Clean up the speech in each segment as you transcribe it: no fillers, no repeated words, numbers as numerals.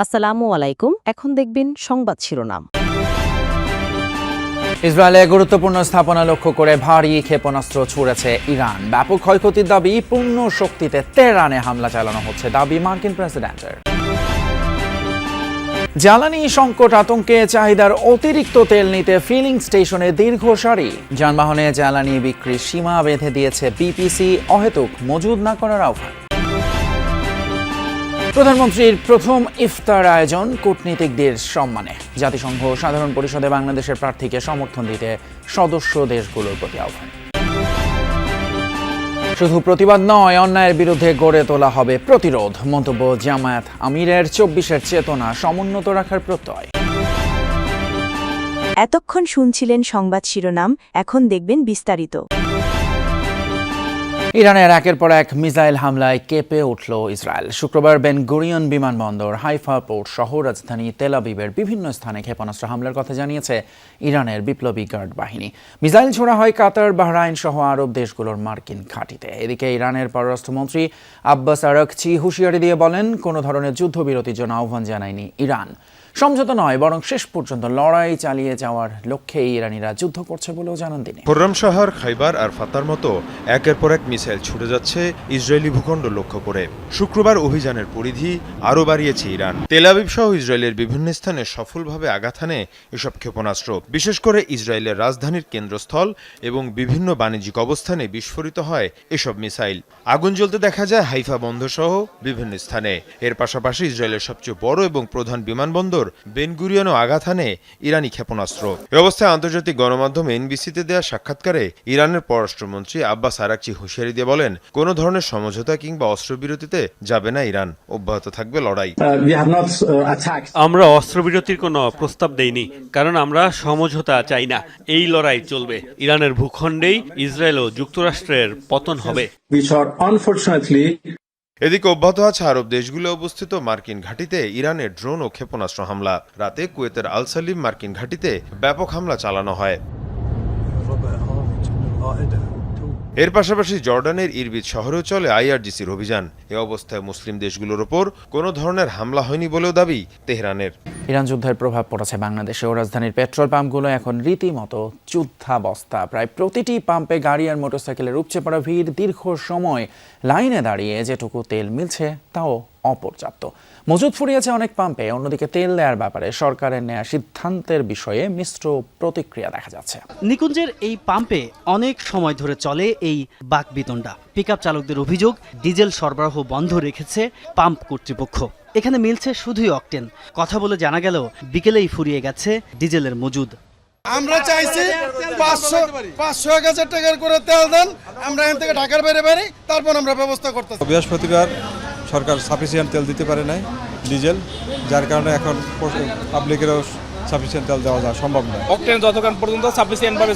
আসসালামু আলাইকুম। এখন দেখবেন সংবাদ শিরোনাম। ইসরায়েলে গুরুত্বপূর্ণ স্থাপনা লক্ষ্য করে ভারী ক্ষেপণাস্ত্র ছুড়েছে ইরান। ব্যাপক ক্ষয়ক্ষতির দাবি, পূর্ণ শক্তিতে তেহরানে হামলা চালানো হচ্ছে দাবি মার্কিন প্রেসিডেন্টের। জ্বালানি সংকট আতঙ্কে চাহিদার অতিরিক্ত তেল নিতে ফিলিং স্টেশনে দীর্ঘ সারি। যানবাহনে জ্বালানি বিক্রির সীমা বেঁধে দিয়েছে বিপিসি, অহেতুক মজুদ না করার আহ্বান। প্রধানমন্ত্রীর প্রথম ইফতার আয়োজন কূটনীতিকদের সম্মানে। জাতিসংঘ সাধারণ পরিষদে বাংলাদেশের প্রার্থীকে সমর্থন দিতে সদস্য দেশগুলোর প্রতি আহ্বান। শুধু প্রতিবাদ নয়, অন্যায়ের বিরুদ্ধে গড়ে তোলা হবে প্রতিরোধ। মন্তব্য জামায়াত আমিরের। ২৪-এর চেতনা সমুন্নত রাখার প্রত্যয়। এতক্ষণ শুনছিলেন সংবাদ শিরোনাম, এখন দেখবেন বিস্তারিত। ইরানের একের পর এক মিসাইল হামলায় কেঁপে উঠল ইসরায়েল। শুক্রবার বেন গুরিয়ন বিমানবন্দর, হাইফা পোর্ট সহ রাজধানী তেল আবিবের বিভিন্ন স্থানে ক্ষেপণাস্ত্র হামলার কথা জানিয়েছে ইরানের বিপ্লবী গার্ড বাহিনী। মিসাইল ছোড়া হয় কাতার, বাহরাইন সহ আরব দেশগুলোর মার্কিন ঘাঁটিতে। এদিকে ইরানের পররাষ্ট্রমন্ত্রী আব্বাস আরাকচি হুঁশিয়ারি দিয়ে বলেন, কোনো ধরনের যুদ্ধবিরতির জন্য আহ্বান জানায়নি ইরান। সমঝোতা নয়, বরং শেষ পর্যন্ত লড়াই চালিয়ে যাওয়ার লক্ষ্যে ইরানিরা যুদ্ধ করছে বলেও জানান তিনি। খোররাম শহর, খাইবার আর ফাতার মতো একের পর এক মিসাইল ছুটে যাচ্ছে ইসরায়েলি ভূখণ্ড লক্ষ্য করে। শুক্রবার অভিযানের পরিধি আরও বাড়িয়েছে ইরান। তেল আবিব সহ ইসরায়েলের বিভিন্ন স্থানে সফলভাবে আঘাত হানে এসব ক্ষেপণাস্ত্র। বিশেষ করে ইসরায়েলের রাজধানীর কেন্দ্রস্থল এবং বিভিন্ন বাণিজ্যিক অবস্থানে বিস্ফোরিত হয় এসব মিসাইল। আগুন জ্বলতে দেখা যায় হাইফা বন্দর সহ বিভিন্ন স্থানে। এর পাশাপাশি ইসরায়েলের সবচেয়ে বড় এবং প্রধান বিমানবন্দর বেন গুরিয়নও আঘাত হানে ইরানি ক্ষেপণাস্ত্র। এ অবস্থায় আন্তর্জাতিক গণমাধ্যম এনবিসিতে দেওয়া সাক্ষাৎকারে ইরানের পররাষ্ট্রমন্ত্রী আব্বাস আরাকচি হুঁশিয়ারি দিয়ে বলেন, কোনো ধরনের সমঝোতা কিংবা অস্ত্রবিরতিতে যাবে না ইরান, অব্যাহত থাকবে লড়াই। আমরা অস্ত্রবিরতির কোনো প্রস্তাব দেইনি, কারণ আমরা সমঝোতা চাই না। এই লড়াই চলবে। ইরানের ভূখণ্ডেই ইসরায়েল ও যুক্তরাষ্ট্রের পতন হবে। এদিকে অব্যাহত আছে আরব দেশগুলো অবস্থিত মার্কিন ঘাঁটিতে ইরানের ড্রোন ও ক্ষেপণাস্ত্র হামলা। রাতে কুয়েতের আল সালিম মার্কিন ঘাঁটিতে ব্যাপক হামলা চালানো হয়। এর পাশাপাশি জর্ডানের ইরবিদ শহরেও চলে আইআরজিসির অভিযান। এ অবস্থায় মুসলিম দেশগুলোর ওপর কোনো ধরনের হামলা হয়নি বলেও দাবি তেহরানের। ইরান যুদ্ধের প্রভাব পড়েছে বাংলাদেশে ও রাজধানীর পেট্রোল পাম্পগুলো এখন রীতিমতো যুদ্ধাবস্থা। প্রায় প্রতিটি পাম্পে গাড়ি আর মোটরসাইকেলের উপচে পড়া ভিড়। দীর্ঘ সময় লাইনে দাঁড়িয়ে যেটুকু তেল মিলছে তাও অপর্যাপ্ত। মজুদ ফুরিয়েছে অনেক পাম্পে। অন্যদিকে তেল দেওয়ার ব্যাপারে সরকারের নেওয়া সিদ্ধান্তের বিষয়ে মিশ্র প্রতিক্রিয়া দেখা যাচ্ছে। নিকুঞ্জের এই পাম্পে অনেক সময় ধরে চলে এই বাকবিতণ্ডা। পিকআপ চালকদের অভিযোগ, ডিজেল সরবরাহ বন্ধ রেখেছে পাম্প কর্তৃপক্ষ। এখানে মিলছে শুধুই অকটেন। কথা বলে জানা গেল বিকেলেই ফুরিয়ে গেছে ডিজেলের মজুদ। আমরা চাইছি 500-1000 টাকার করে তেল দেন, আমরা এখান থেকে ঢাকার বাইরে বেরি, তারপর আমরা ব্যবস্থা করতেছি। বৃহস্পতিবার সরকার সাফিসিয়েন্ট তেল দিতে পারে নাই, ডিজেল, যার কারণে এখন পাবলিকেরও সাফিসিয়েন্ট তেল দেওয়া যায় সম্ভব নয়। অকটেন যতক্ষণ পর্যন্ত সাফিসিয়েন্টভাবে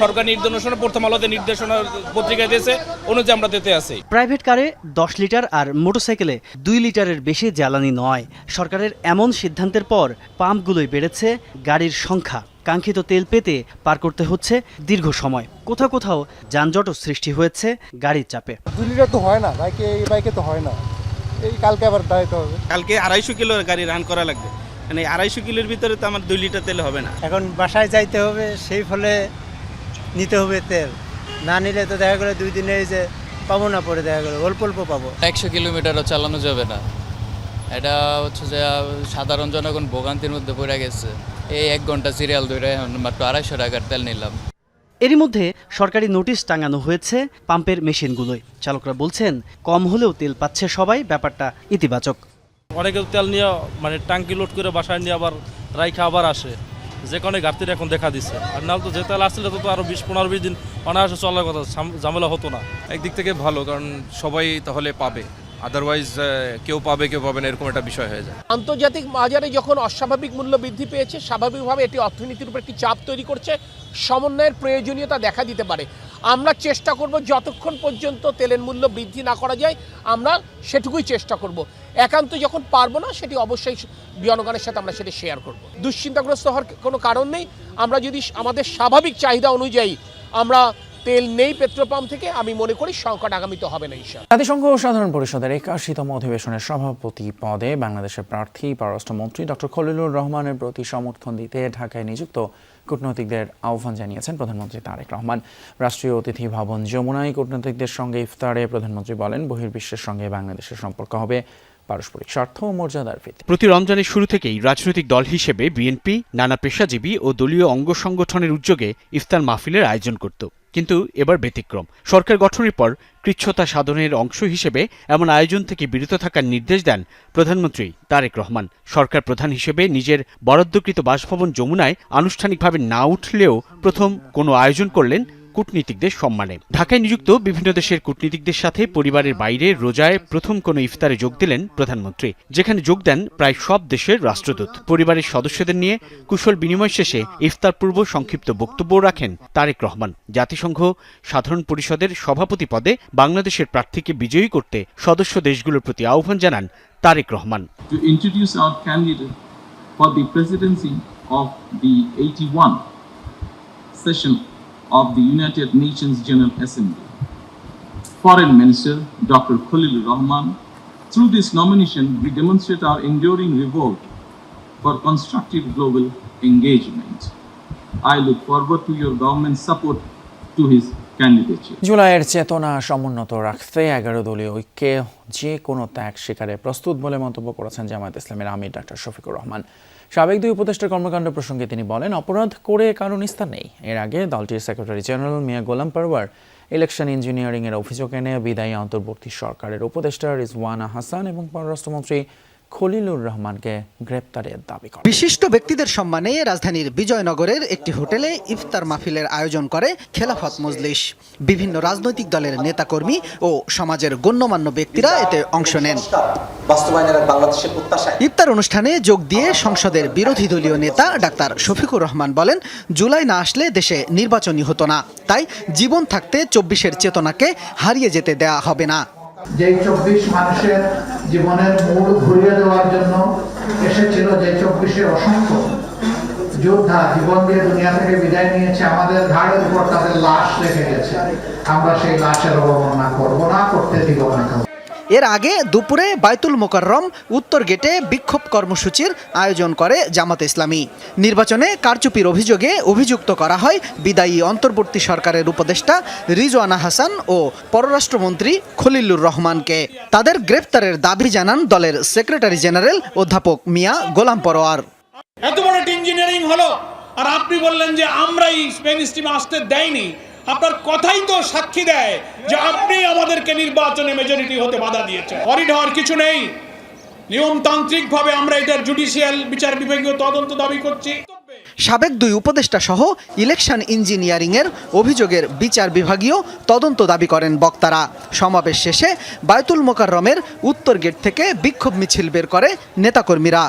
সরকার নির্দেশনা, প্রথম আলোতে নির্দেশনা পত্রিকা দিয়েছে, অনুযায়ী আমরা দিতে আছি। প্রাইভেট কারে 10 লিটার আর মোটরসাইকেলে 2 লিটারের বেশি জ্বালানি নয়। সরকারের এমন সিদ্ধান্তের পর পাম্পগুলোই বেড়েছে গাড়ির সংখ্যা। কাঙ্ক্ষিত তেল পেতে পার করতে হচ্ছে দীর্ঘ সময়। কোথাও কোথাও যানজটও সৃষ্টি হয়েছে গাড়ির চাপে। 2 লিটার তো হয় না, এই বাইকে তো হয় না। এই কালকে আবার দাঁড়াইতে হবে। কালকে 250 কিলো গাড়ি রান করা লাগবে, মানে 250 কিলোর ভিতরে তো আমার 2 লিটার তেল হবে না। এখন বাসায় যাইতে হবে, সেই ফলে নিতে হবে তেল। না নিলে তো দেখা গেলো 2 দিনে যে পাবো না, পরে দেখা গেলো অল্প অল্প পাবো। 100 কিলোমিটারও চালানো যাবে না। এটা হচ্ছে যে সাধারণ জনগণ ভোগান্তির মধ্যে পড়ে গেছে। এই 1 ঘন্টা সিরিয়াল ধরে মাত্র 250 টাকার তেল নিলাম। এরই মধ্যে সরকারি নোটিশ টাঙানো হয়েছে পাম্পের মেশিনগুলোয়। চালকরা বলছেন, কম হলেও তেল পাচ্ছে সবাই, ব্যাপারটা ইতিবাচক। অনেকে তেল নিয়ে মানে ট্যাঙ্কি লোড করে বাসায় নিয়ে আবার রাইখা আবার আসে, যে কারণে ঘাটতিটা এখন দেখা দিচ্ছে। আর নাহলে তো যে তেল আসলে তো আরো 20-15-20 দিন অনায়াসে চলার কথা, ঝামেলা হতো না। একদিক থেকে ভালো, কারণ সবাই তাহলে পাবে, আদারওয়াইজ কেউ পাবে কেউ পাবে না, এরকম একটা বিষয় হয়ে যায়। আন্তর্জাতিক বাজারে যখন অস্বাভাবিক মূল্য বৃদ্ধি পেয়েছে, স্বাভাবিকভাবে এটি অর্থনীতির উপর একটি চাপ তৈরি করছে। সমন্বয়ের প্রয়োজনীয়তা দেখা দিতে পারে। আমরা চেষ্টা করব যতক্ষণ পর্যন্ত তেলের মূল্য বৃদ্ধি না করা যায়, আমরা সেটুকুই চেষ্টা করব। একান্ত যখন পারবো না, সেটি অবশ্যই জনগণের সাথে আমরা সেটি শেয়ার করব। দুশ্চিন্তাগ্রস্ত হওয়ার কোনো কারণ নেই। আমরা যদি আমাদের স্বাভাবিক চাহিদা অনুযায়ী আমরা তেল নেই পেট্রোল পাম্প থেকে, আমি মনে করি সংকট আগামীতে হবে না ইনশাআল্লাহ। জাতিসংঘ সাধারণ পরিষদের 81তম অধিবেশনের সভাপতি পদে বাংলাদেশের প্রার্থী পররাষ্ট্রমন্ত্রী ডক্টর খলিলুর রহমানের প্রতি সমর্থন দিতে ঢাকায় নিযুক্ত কূটনৈতিকদের আহ্বান জানিয়েছেন প্রধানমন্ত্রী তারেক রহমান। রাষ্ট্রীয় অতিথি ভবন যমুনায় কূটনৈতিকদের সঙ্গে ইফতারে প্রধানমন্ত্রী বলেন, বহির্বিশ্বের সঙ্গে বাংলাদেশের সম্পর্ক হবে পারস্পরিক স্বার্থ ও মর্যাদার ভিত্তিতে। প্রতি রমজানের শুরু থেকেই রাজনৈতিক দল হিসেবে বিএনপি নানা পেশাজীবী ও দলীয় অঙ্গ সংগঠনের উদ্যোগে ইফতার মাহফিলের আয়োজন করত, কিন্তু এবার ব্যতিক্রম। সরকার গঠনের পর কৃচ্ছ্রতা সাধনের অংশ হিসেবে এমন আয়োজন থেকে বিরত থাকার নির্দেশ দেন প্রধানমন্ত্রী তারেক রহমান। সরকার প্রধান হিসেবে নিজের বরাদ্দকৃত বাসভবন যমুনায় আনুষ্ঠানিকভাবে না উঠলেও প্রথম কোনো আয়োজন করলেন কূটনীতিকদের সম্মানে। ঢাকায় নিযুক্ত বিভিন্ন দেশের কূটনীতিকদের সাথে পরিবারের বাইরে রোজায় প্রথম কোনো ইফতারে যোগ দিলেন প্রধানমন্ত্রী, যেখানে যোগ দেন প্রায় সব দেশের রাষ্ট্রদূত। পরিবারের সদস্যদের নিয়ে কুশল বিনিময় শেষে ইফতার পূর্ব সংক্ষিপ্ত বক্তব্য রাখেন তারেক রহমান। জাতিসংঘ সাধারণ পরিষদের সভাপতি পদে বাংলাদেশের প্রার্থীকে বিজয়ী করতে সদস্য দেশগুলোর প্রতি আহ্বান জানান Tarique Rahman. To introduce our candidate for the presidency of the 81 session of the United Nations General Assembly, Foreign Minister Dr. Khalilur Rahman. Through this nomination, we demonstrate our enduring revolt for constructive global engagement. I look forward to your government's support to his candidature. জুলাইয়ের চেতনা সমুন্নত রাখতে 11 দলীয় ঐক্যে যে কোনো ত্যাগ স্বীকারে প্রস্তুত বলে মন্তব্য করেছেন জামায়াত ইসলামের আমির ডক্টর শফিকুর রহমান। সাবেক দুই উপদেষ্টার কর্মকাণ্ড প্রসঙ্গে তিনি বলেন, অপরাধ করে কারো নিস্তার নেই। এর আগে দলটির সেক্রেটারি জেনারেল মিয়া গোলাম পরওয়ার ইলেকশন ইঞ্জিনিয়ারিং এর অভিযোগ এনে বিদায়ী অন্তর্বর্তী সরকারের উপদেষ্টা রিজওয়ানা হাসান এবং পররাষ্ট্রমন্ত্রী খলিলুর রহমানকে গ্রেপ্তারের দাবি করে। বিশিষ্ট ব্যক্তিদের সম্মানে রাজধানীর বিজয়নগরের একটি হোটেলে ইফতার মাহফিলের আয়োজন করে খেলাফত মজলিস। বিভিন্ন রাজনৈতিক দলের নেতাকর্মী ও সমাজের গণ্যমান্য ব্যক্তিরা এতে অংশ নেন। ইফতার অনুষ্ঠানে যোগ দিয়ে সংসদের বিরোধী দলীয় নেতা ডাক্তার শফিকুর রহমান বলেন, জুলাই না আসলে দেশে নির্বাচনই হতো না, তাই জীবন থাকতে 24-এর চেতনাকে হারিয়ে যেতে দেয়া হবে না। যে 24 মানুষের জীবনের মূল ঘুরিয়ে দেওয়ার জন্য এসেছিল, যে 24-এর অসংখ্য যোদ্ধা জীবন দিয়ে দুনিয়া থেকে বিদায় নিয়েছে, আমাদের ঘাড়ের উপর তাদের লাশ রেখে গেছে। আমরা সেই লাশের অবমাননা করব না, করতে দিব না। এর আগে দুপুরে বায়তুল মোকাররম উত্তর গেটে বিক্ষোভ কর্মসূচির আয়োজন করে জামাত ইসলামী। নির্বাচনে কারচুপির অভিযোগে অভিযুক্ত করা হয় বিদায়ী অন্তর্বর্তী সরকারের উপদেষ্টা রিজওয়ানা হাসান ও পররাষ্ট্রমন্ত্রী খলিলুর রহমানকে। তাদের গ্রেফতারের দাবি জানান দলের সেক্রেটারি জেনারেল অধ্যাপক মিয়া গোলাম পরওয়ার। এত বড় ইঞ্জিনিয়ারিং হলো আর আপনি বললেন যে আমরাই স্পেন স্টিম আসতে দেয়নি। আপনার কথাই তো সাক্ষী দেয় যে আপনি আমাদেরকে নির্বাচনে মেজরিটি হতে বাধা দিয়েছেন। অরিড হওয়ার কিছু নেই, নিয়মতান্ত্রিকভাবে আমরা এটার জুডিশিয়াল বিচার বিভাগীয় তদন্ত দাবি করছি। সাবেক দুই উপদেষ্টা সহ ইলেকশন ইঞ্জিনিয়ারিং এর অভিযোগের বিচার বিভাগীয় তদন্ত দাবি করেন বক্তারা। সমাবেশ শেষে বায়তুল মোকাররমের উত্তর গেট থেকে বিক্ষোভ মিছিল বের করে নেতাকর্মীরা।